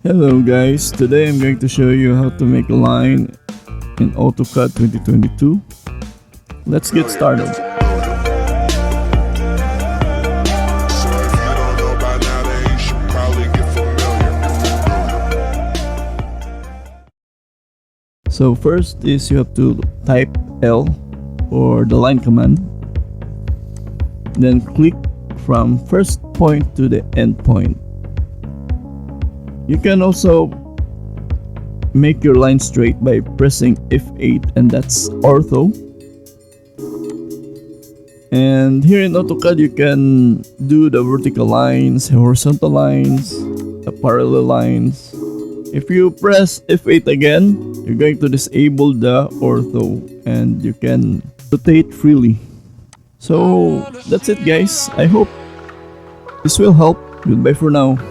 Hello guys, today I'm going to show you how to make a line in Autocad 2022. Let's get started. So first is you have to type L or the line command. Then click from first point to the end point. You can also make your line straight by pressing F8, and that's ortho. And here in AutoCAD you can do the vertical lines, horizontal lines, the parallel lines. If you press F8 again, you're going to disable the ortho and you can rotate freely. So that's it guys. I hope this will help. Goodbye for now.